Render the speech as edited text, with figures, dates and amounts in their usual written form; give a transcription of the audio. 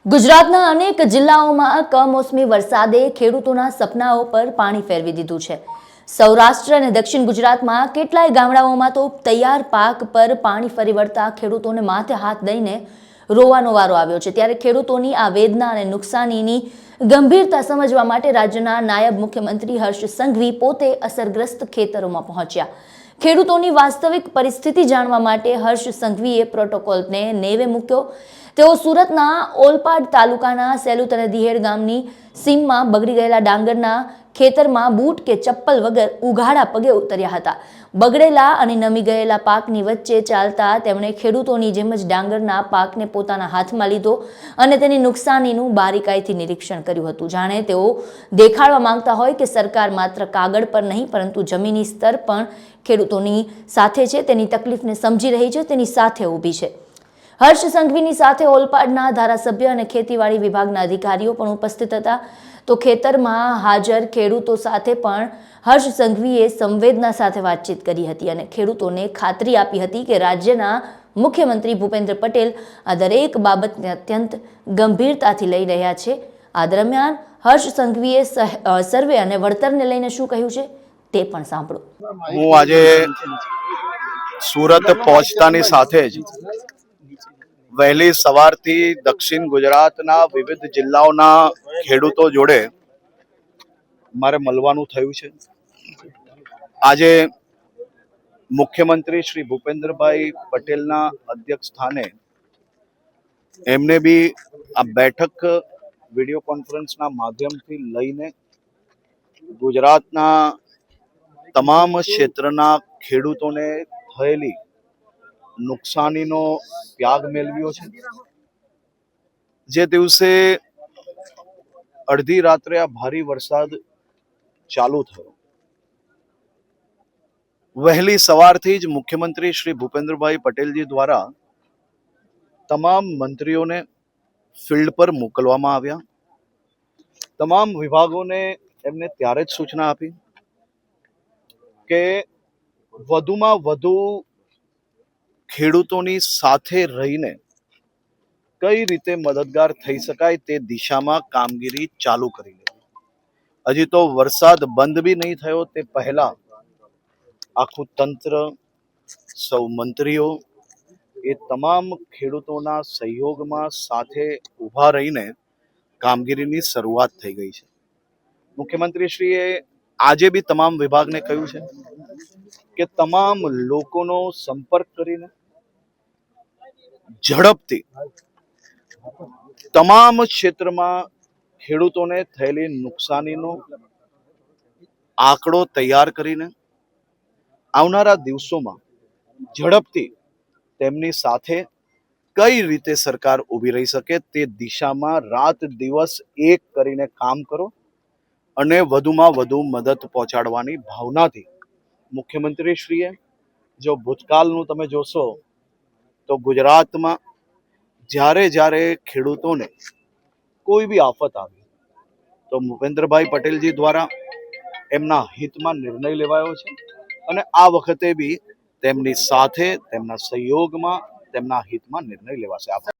ગુજરાતના અનેક જિલ્લાઓમાં કમોસમી વરસાદે ખેડૂતોના સપનાઓ પર પાણી ફેરવી દીધું છે। સૌરાષ્ટ્ર અને દક્ષિણ ગુજરાતમાં કેટલાય ગામડાઓમાં તો તૈયાર પાક પર પાણી ફરી વળતા ખેડૂતોને માથે હાથ દઈને રોવાનો વારો આવ્યો છે। ત્યારે ખેડૂતોની આ વેદના અને નુકસાનીની ગંભીરતા સમજવા માટે રાજ્યના નાયબ મુખ્યમંત્રી હર્ષ સંઘવી પોતે અસરગ્રસ્ત ખેતરોમાં પહોંચ્યા। ખેડૂતોની વાસ્તવિક પરિસ્થિતિ જાણવા માટે હર્ષ સંઘવીએ પ્રોટોકોલને નેવે મૂક્યો। તેઓ સુરતના ઓલપાડ તાલુકાના સેલુત અને દિહેડ ગામની સીમમાં બગડી ગયેલા ડાંગરના ખેતરમાં બૂટ કે ચપ્પલ વગર ઉઘાડા પગે ઉતર્યા હતા। બગડેલા અને નમી ગયેલા પાકની વચ્ચે ચાલતા તેમણે ખેડૂતોની જેમ જ ડાંગરના પાકને પોતાના હાથમાં લીધો અને તેની નુકસાનીનું બારીકાઈથી નિરીક્ષણ કર્યું હતું। જાણે તેઓ દેખાડવા માંગતા હોય કે સરકાર માત્ર કાગળ પર નહીં પરંતુ જમીની સ્તર પણ ખેડૂતોની સાથે છે, તેની તકલીફને સમજી રહી છે, તેની સાથે ઊભી છે। હર્ષ સંઘવીની સાથે ઓલપાડના ધારાસભ્ય અને ખેતીવાડી વિભાગના અધિકારીઓ પણ ઉપસ્થિત હતા। તો ખેતરમાં હાજર ખેડૂતો સાથે પણ હર્ષ સંઘવીએ સંવેદના સાથે વાતચીત કરી હતી અને ખેડૂતોને ખાતરી આપી હતી કે રાજ્યના મુખ્યમંત્રી ભૂપેન્દ્ર પટેલ આ દરેક બાબતને અત્યંત ગંભીરતાથી લઈ રહ્યા છે। આ દરમિયાન હર્ષ સંઘવીએ સર્વે અને વળતરને લઈને શું કહ્યું છે તે પણ સાંભળો। હું આજે સુરત પહોંચતાની સાથે જ વહેલી સવારથી દક્ષિણ ગુજરાતના વિવિધ જિલ્લાઓના ખેડૂતો જોડે મારે મળવાનું થયું છે। આજે મુખ્યમંત્રી શ્રી ભૂપેન્દ્રભાઈ પટેલના અધ્યક્ષ સ્થાને એમને બી આ બેઠક વિડીયો કોન્ફરન્સના માધ્યમથી લઈને ગુજરાતના તમામ ક્ષેત્રના ખેડૂતોને થયેલી નુકસાનીનો ત્યાગ મેળવ્યો છે। જે દિવસે અડધી રાત્રે આ ભારે વરસાદ ચાલુ થયો, વહેલી સવારથી જ મુખ્યમંત્રી શ્રી ભૂપેન્દ્રભાઈ પટેલજી દ્વારા તમામ મંત્રીઓને ફિલ્ડ પર મોકલવામાં આવ્યા। તમામ વિભાગોને એમને ત્યારે જ સૂચના આપી કે વધુમાં વધુ ખેડૂતોની સાથે રહીને કઈ રીતે મદદગાર થઈ શકાય તે દિશામાં કામગીરી ચાલુ કરી લેવી। હજી તો વરસાદ બંધ બી નહીં થયો તે પહેલા આખું તંત્ર, સૌ મંત્રીઓ એ તમામ ખેડૂતોના સહયોગમાં સાથે ઊભા રહીને કામગીરીની શરૂઆત થઈ ગઈ છે। મુખ્યમંત્રીશ્રીએ આજે બી તમામ વિભાગને કહ્યું છે કે તમામ લોકોનો સંપર્ક કરીને ઝડપથી તમામ ક્ષેત્રમાં ખેડૂતોને થયેલી નુકસાનીનો આંકડો તૈયાર કરીને આવનારા દિવસોમાં ઝડપથી તેમની સાથે કઈ રીતે સરકાર ઊભી રહી શકે તે દિશામાં રાત દિવસ એક કરીને કામ કરો અને વધુમાં વધુ મદદ પહોંચાડવાની ભાવનાથી મુખ્યમંત્રીશ્રીએ જો ભૂતકાળનું તમે જોશો તો ગુજરાતમાં જ્યારે ખેડૂતોને કોઈ બી આફત આવી તો ભૂપેન્દ્રભાઈ પટેલજી દ્વારા એમના હિતમાં નિર્ણય લેવાયો છે અને આ વખતે બી તેમની સાથે તેમના સહયોગમાં તેમના હિતમાં નિર્ણય લેવાશે।